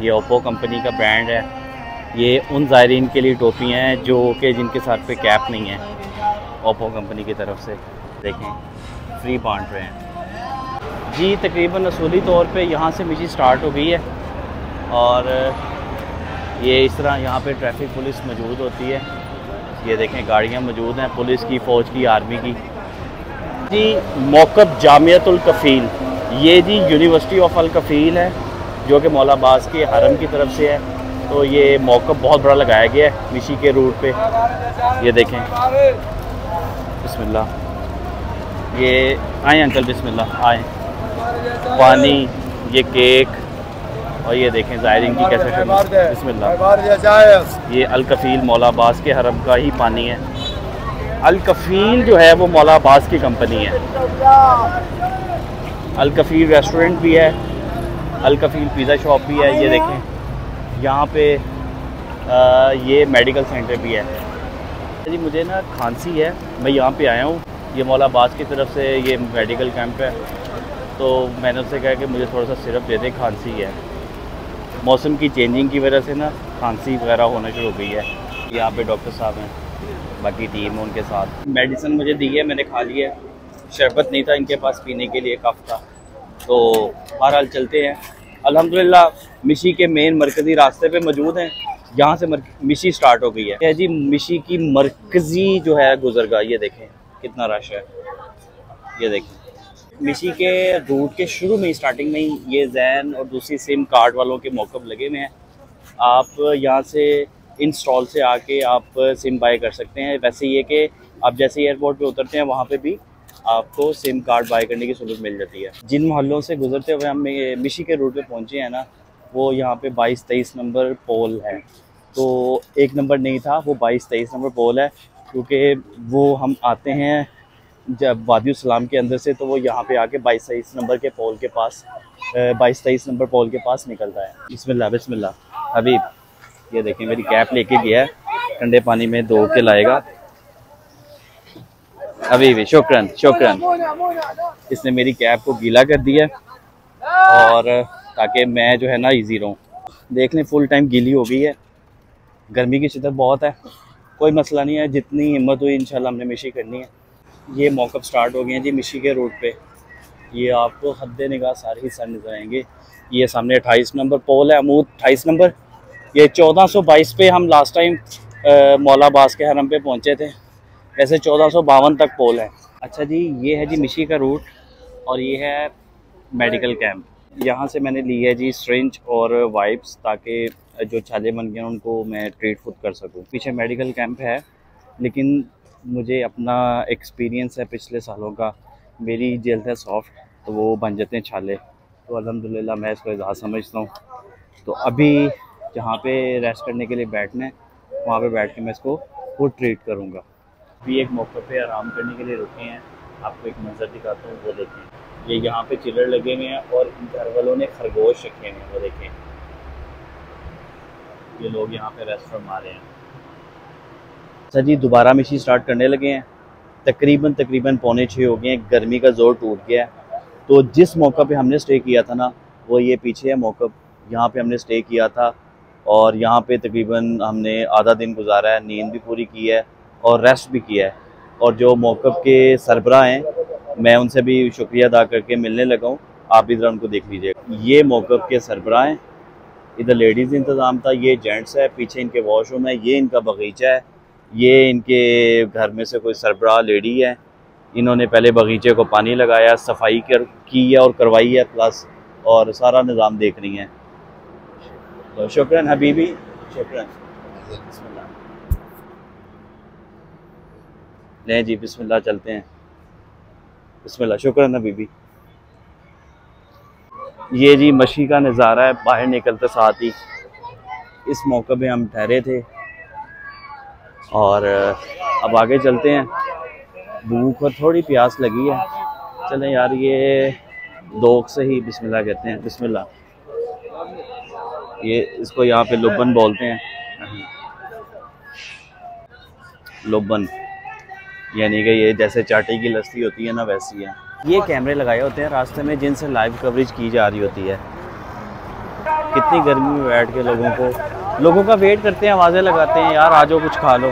ये Oppo company का brand है। ये उन ज़ायरीन के लिए टोपियाँ हैं जो कि जिनके सर पे कैप नहीं है, ओप्पो कंपनी की तरफ से देखें फ्री बांट रहे हैं जी। तकरीबन असूली तौर पे यहाँ से मिशी स्टार्ट हो गई है और ये इस तरह यहाँ पे ट्रैफिक पुलिस मौजूद होती है। ये देखें गाड़ियाँ मौजूद हैं पुलिस की, फ़ौज की, आर्मी की जी। मौक़िफ़ जामियतुल कफ़ील, ये जी यूनिवर्सिटी ऑफ अल कफ़ील है जो कि मौला अब्बास के हरम की तरफ से है। तो ये मौक़िफ़ बहुत बड़ा लगाया गया है मिशी के रूट पे। ये देखें बिस्मिल्लाह, ये आए अंकल बिस्मिल्लाह, आए पानी, ये केक और ये देखें ज़ायरीन की कैसे बिस्मिल्लाह। ये अल कफ़ील मौला अब्बास के हरम का ही पानी है। अल कफ़ील जो है वो मौला अब्बास की कंपनी है। अल कफ़ील रेस्टोरेंट भी है, अल कफ़ील पिज़्ज़ा शॉप भी है। ये देखें यहाँ पे ये मेडिकल सेंटर भी है जी। मुझे ना खांसी है, मैं यहाँ पे आया हूँ, ये मौला अब्बास की तरफ से ये मेडिकल कैंप है। तो मैंने उससे कहा कि मुझे थोड़ा सा सिरप दे दे, खांसी है। मौसम की चेंजिंग की वजह से ना खांसी वगैरह होना शुरू हो गई है। यहाँ पे डॉक्टर साहब हैं, बाकी टीम है उनके साथ। मेडिसिन मुझे दी है, मैंने खा लिया है। शरबत नहीं था इनके पास पीने के लिए, कफ था। तो बहरहाल चलते हैं। अल्हम्दुलिल्लाह मिशी के मेन मरकज़ी रास्ते पे मौजूद हैं। यहाँ से मिशी स्टार्ट हो गई है जी। मिशी की मरकज़ी जो है गुजरगाह, ये देखें कितना रश है। ये देखें मिशी के रूट के शुरू में ही, स्टार्टिंग में ही ये जैन और दूसरी सिम कार्ड वालों के मौक़िफ़ लगे हुए हैं। आप यहाँ से इन स्टॉल से आके आप सिम बाय कर सकते हैं। वैसे ये कि आप जैसे एयरपोर्ट पे उतरते हैं वहाँ पे भी आपको सिम कार्ड बाय करने की सहूलत मिल जाती है। जिन मोहल्लों से गुजरते हुए हम मिशी के रूट पे पहुँचे हैं ना, वो यहाँ पे 22-23 नंबर पोल है। तो 1 नंबर नहीं था, वो 22-23 नंबर पोल है, क्योंकि वो हम आते हैं जब वादी सलाम के अंदर से, तो वो यहाँ पे आके 22-23 नंबर के पोल के पास 22-23 नंबर पोल के पास निकलता है। बिस्मिल्लाह बिस्मिल्लाह। हबीब ये देखें मेरी कैप लेके गया है, ठंडे पानी में धो के लाएगा। अभी भी शुक्रन शुक्रन, इसने मेरी कैप को गीला कर दिया और ताकि मैं जो है ना इजी रहूँ। देख लें फुल टाइम गीली हो गई है। गर्मी की शिद्दत बहुत है, कोई मसला नहीं है, जितनी हिम्मत हुई इंशाल्लाह हमने मिशी करनी है। ये मौक़िफ़ स्टार्ट हो गए हैं जी मिशी के रूट पे। ये आपको हद्दे निगाह सारे ही सर नज़र आएंगे। ये सामने 28 नंबर पोल है, अमूद 28 नंबर। ये 1422 पे हम लास्ट टाइम मौला अब्बास के हरम पे पहुँचे थे। वैसे 1452 तक पोल है। अच्छा जी, ये है जी मिशी का रूट और ये है मेडिकल कैंप। यहाँ से मैंने ली है जी सिरिंज और वाइप्स, ताकि जो छाले बन गए उनको मैं ट्रीट खुद कर सकूँ। पीछे मेडिकल कैंप है, लेकिन मुझे अपना एक्सपीरियंस है पिछले सालों का, मेरी जल्द है सॉफ्ट, तो वो बन जाते हैं छाले। तो अल्हम्दुलिल्लाह मैं इसको इजाज़ समझता हूँ। तो अभी जहाँ पे रेस्ट करने के लिए बैठना है, वहाँ पे बैठ के मैं इसको खुद ट्रीट करूँगा। अभी एक मौके पे आराम करने के लिए रुके हैं, आपको एक मंजर दिखाता हूँ, वो देखें। ये यहाँ पे चिल्लर लगे हुए हैं और घर वालों ने खरगोश रखे हुए हैं, वो देखें। ये लोग यहाँ पे रेस्ट फरमा रहे हैं। अच्छा जी, दोबारा मिशी स्टार्ट करने लगे हैं। तकरीबन 5:45 हो गए हैं, गर्मी का ज़ोर टूट गया है। तो जिस मौका पे हमने स्टे किया था ना, वो ये पीछे है मौका, यहाँ पे हमने स्टे किया था और यहाँ पे तकरीबन हमने आधा दिन गुजारा है, नींद भी पूरी की है और रेस्ट भी किया है। और जो मौक़िफ़ के सरबराह हैं, मैं उनसे भी शुक्रिया अदा करके मिलने लगा हूँ। आप इधर उनको देख लीजिएगा। ये मौक़िफ़ के सरबराह हैं, इधर लेडीज़ इंतज़ाम था, ये जेंट्स है, पीछे इनके वॉशरूम है, ये इनका बगीचा है। ये इनके घर में से कोई सरबराह लेडी है, इन्होंने पहले बगीचे को पानी लगाया, सफाई की है और करवाई है प्लस, और सारा निज़ाम देख रही हैं। तो शुक्रन हबीबी, शुक्रन। बिस्मिल्लाह ले जी, बिस्मिल्लाह चलते हैं। बिस्मिल्लाह, शुक्रन हबीबी। ये जी मशी का नज़ारा है, बाहर निकलते साथ ही इस मौके पे हम ठहरे थे और अब आगे चलते हैं। भूख और थोड़ी प्यास लगी है, चलें यार ये दोग से ही बिस्मिल्लाह कहते हैं। बिस्मिल्लाह, ये इसको यहाँ पे लुबन बोलते हैं, लुबन, यानी कि ये जैसे चाटी की लस्सी होती है ना, वैसी है। ये कैमरे लगाए होते हैं रास्ते में जिनसे लाइव कवरेज की जा रही होती है। कितनी गर्मी में बैठ के लोगों का वेट करते हैं, आवाज़ें लगाते हैं, यार आ जाओ कुछ खा लो।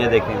ये देखें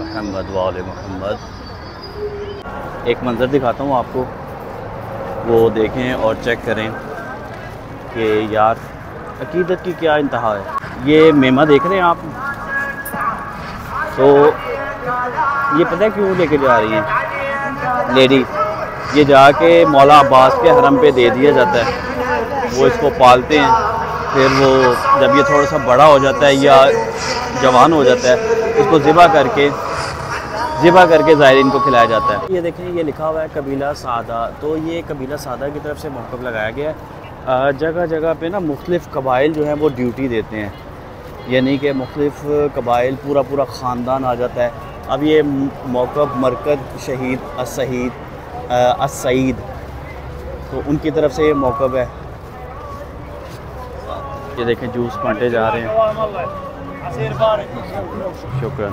मुहम्मद व आले मुहम्मद। एक मंज़र दिखाता हूँ आपको, वो देखें और चेक करें कि यार अकीदत की क्या इंतहा है। ये मेमा देख रहे हैं आप, तो ये पता है क्यों लेके जा रही हैं लेडी, ये जाके मौला अब्बास के हरम पे दे दिया जाता है, वो इसको पालते हैं, फिर वो जब ये थोड़ा सा बड़ा हो जाता है या जवान हो जाता है इसको ज़िबा करके ज़ायरीन को खिलाया जाता है। ये देखें ये लिखा हुआ है कबीला सादा, तो ये कबीला सादा की तरफ से मौक़िफ़ लगाया गया है। जगह जगह पे ना मुख्तलिफ़ कबाइल जो हैं वो ड्यूटी देते हैं, यानी कि मुख्तलिफ़ कबाइल पूरा ख़ानदान आ जाता है। अब ये मौक़िफ़ मरकज़ शहीद अस-सईद तो उनकी तरफ से ये मौक़िफ़ है। ये देखें जूस बांटे जा रहे हैं। शुक्रिया।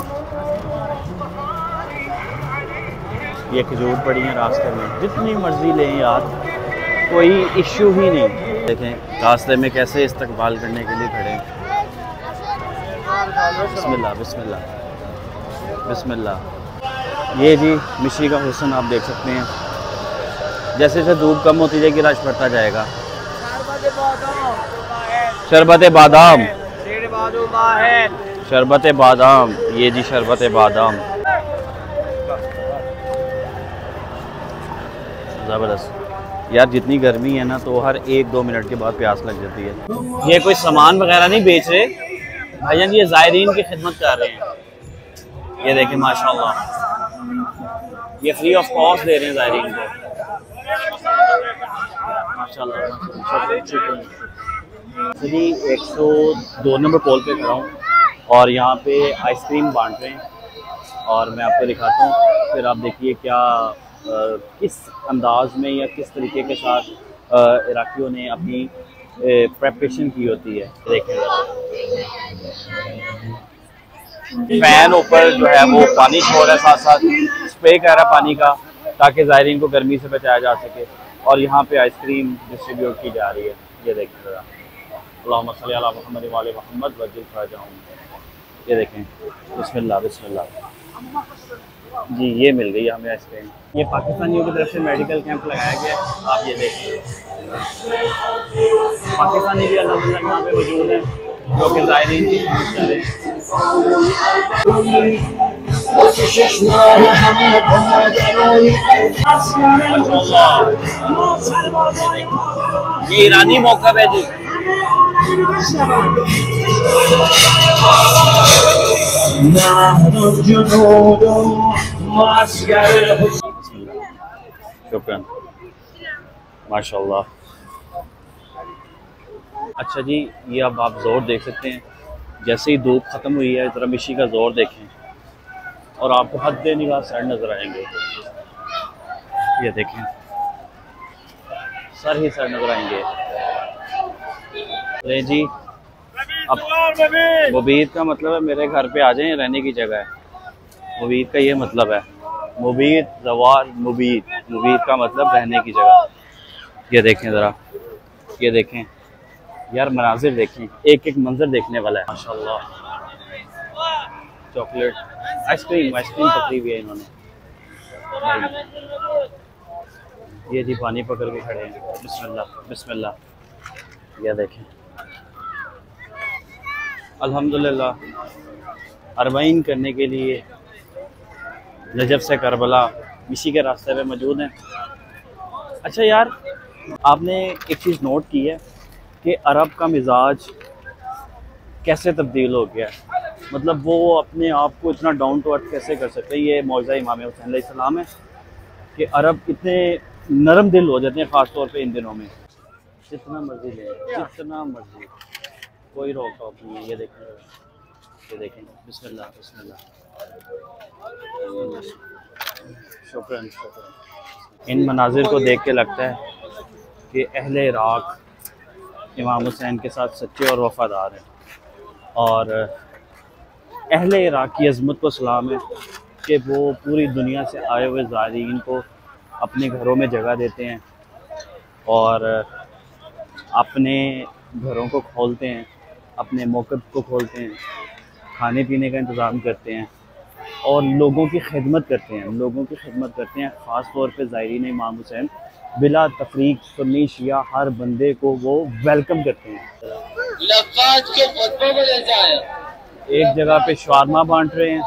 ये खजूर पड़ी हैं रास्ते में, जितनी मर्ज़ी लें यार, कोई इश्यू ही नहीं। देखें रास्ते में कैसे इस्तकबाल करने के लिए खड़े हैं। बिस्मिल्लाह बिस्मिल्लाह बिस्मिल्लाह। ये जी मिशी का हुस्न आप देख सकते हैं, जैसे जैसे धूप कम होती जाएगी रश बढ़ता जाएगा। शरबत बादाम, शरबत बादाम, ये जी शरबत बादाम ज़बरदस्त। यार जितनी गर्मी है ना तो हर 1-2 मिनट के बाद प्यास लग जाती है। ये कोई सामान वगैरह नहीं बेच रहे भाईजान, ये ज़ायरीन की खिदमत कर रहे हैं। ये देखें माशाल्लाह, ये फ्री ऑफ कॉस्ट दे रहे हैं ज़ायरीन को। माशाल्लाह जी 102 नंबर पोल पे खड़ा हूँ और यहाँ पे आइसक्रीम बांट रहे हैं और मैं आपको दिखाता हूँ, फिर आप देखिए क्या किस अंदाज में या किस तरीके के साथ इराकियों ने अपनी प्रेपरेशन की होती है। देखें फैन ऊपर जो है वो पानी छोड़ रहा है, साथ साथ स्प्रे कर रहा है पानी का ताकि ज़ायरीन को गर्मी से बचाया जा सके। और यहाँ पे आइसक्रीम डिस्ट्रीब्यूट की जा रही है। ये देखें ज़रा, अल्लाहुम्मा सल्ली अला मुहम्मद व आले मुहम्मद वज्जिल फरजाहुम। ये देखें बिस्मिल्लाह बिस्मिल्लाह जी, ये मिल गई हमें आइसक्रीम। ये पाकिस्तानियों की तरफ से मेडिकल कैंप लगाया गया है। आप ये देखिए पाकिस्तानी भी अल्हम्दुलिल्लाह यहाँ पे मौजूद हैं जो कि ज़ायरीन की खिदमत कर रहे हैं। ये ईरानी मौक़िफ़ है जी। शुक्रिया माशाल्लाह। अच्छा जी, ये अब आप ज़ोर देख सकते हैं, जैसे ही धूप ख़त्म हुई है ज़रा मिशी का ज़ोर देखें और आपको हद निगाह सर नज़र आएंगे। ये देखें सर ही सर नज़र आएंगे। अरे जी अब मुबीद का मतलब है मेरे घर पे आ जाएं, रहने की जगह है। मुबीद का ये मतलब है, मुबीद ज़वार मुबीद, मुबीद का मतलब रहने की जगह। ये देखें ज़रा, ये देखें यार मनाजिर देखें, एक एक मंजर देखने वाला है माशाल्लाह। चॉकलेट आइसक्रीम पकड़ी हुई है इन्होंने। ये जी पानी पकड़ के खड़े हैं। बिस्मिल्लाह बिस्मिल्लाह। ये देखें अल्हम्दुलिल्लाह अरबाइन करने के लिए नजफ से करबला मिशी के रास्ते पे मौजूद हैं। अच्छा यार आपने एक चीज़ नोट की है कि अरब का मिजाज कैसे तब्दील हो गया, मतलब वो अपने आप को इतना डाउन टू अर्थ कैसे कर सकते हैं। ये मौज़ा इमाम हुसैन अलैहिस्सलाम है कि अरब इतने नरम दिल हो जाते हैं, ख़ास तौर पे इन दिनों में। जितना मर्जी ले, जितना मर्जी, कोई रोक टोक नहीं है। ये देखें बिस्मिल्लाह बिस्मिल्लाह, शुक्रान शुक्रान। इन मनाजिर को देख के लगता है कि अहले इराक़ इमाम हुसैन के साथ सच्चे और वफ़ादार हैं, और अहले इराक़ की अज़मत को सलाम है कि वो पूरी दुनिया से आए हुए ज़ायरीन को अपने घरों में जगह देते हैं और अपने घरों को खोलते हैं, अपने मौक़िफ़ को खोलते हैं, खाने पीने का इंतज़ाम करते हैं और लोगों की खिदमत करते हैं, ख़ास तौर पे ज़ायरीन इमाम हुसैन बिला तफरीक, सुन्नी शिया, हर बंदे को वो वेलकम करते हैं। एक जगह पे शवारमा बांट रहे हैं,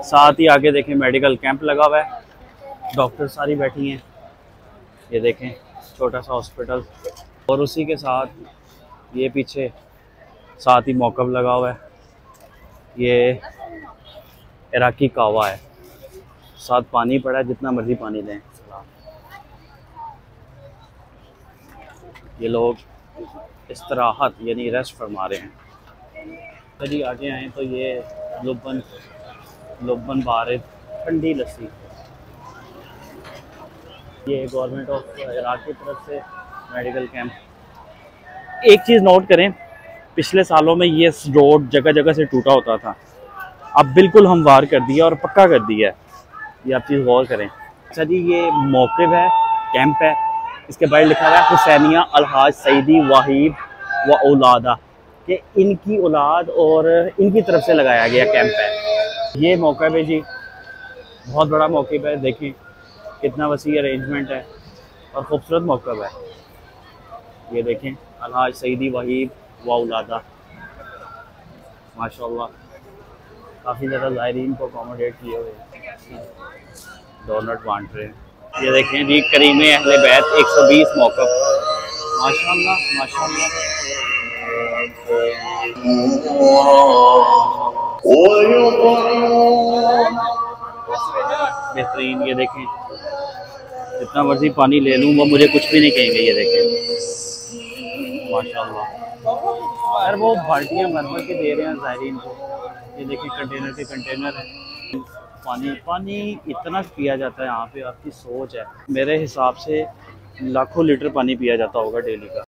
साथ ही आगे देखें मेडिकल कैंप लगा हुआ है, डॉक्टर सारी बैठी हैं। ये देखें छोटा सा हॉस्पिटल, और उसी के साथ ये पीछे साथ ही मौक़िफ़ लगा हुआ है। ये इराकी कहवा है, साथ पानी पड़ा है, जितना मर्ज़ी पानी दें। ये लोग इस्तराहत यानी रेस्ट फरमा रहे हैं। यदि आगे आएँ तो ये लुब्बन बारिद ठंडी लस्सी, ये गवर्नमेंट ऑफ इराक़ की तरफ से मेडिकल कैंप। एक चीज़ नोट करें, पिछले सालों में ये रोड जगह जगह से टूटा होता था, अब बिल्कुल हमवार कर दिया और पक्का कर दिया है। ये आप चीज़ गौर करें। अच्छा जी, ये मौक़िफ़ है, कैंप है, इसके बाहर लिखा हुआ है हुसैनिया अलहाज सईदी वाहिद व औलादा, कि इनकी औलाद और इनकी तरफ से लगाया गया कैंप है। ये मौक़िफ़ है जी, बहुत बड़ा मौक़िफ़ है, देखें कितना वसी अरेंजमेंट है और ख़ूबसूरत मौक़िफ़ है। ये देखें अलहाज सईदी वाहिद व औलादा, माशाअल्लाह काफ़ी ज़्यादा ज़ायरीन को अकोमोडेट किए हुए हैं, डोनट बांट रहे हैं। ये देखें जी करीम अहले बैत 120 मौक़िफ़, माशाअल्लाह माशाअल्लाह। बेहतरीन। ये देखें जितना मर्जी पानी ले लूँ वो मुझे कुछ भी नहीं कहेंगे। ये देखें माशाअल्लाह, यार वो बाल्टियाँ भर भर के दे रहे हैं ज़ायरीन को। ये देखें कंटेनर के कंटेनर हैं। पानी इतना पिया जाता है यहाँ पे, आपकी सोच है। मेरे हिसाब से लाखों लीटर पानी पिया जाता होगा डेली का।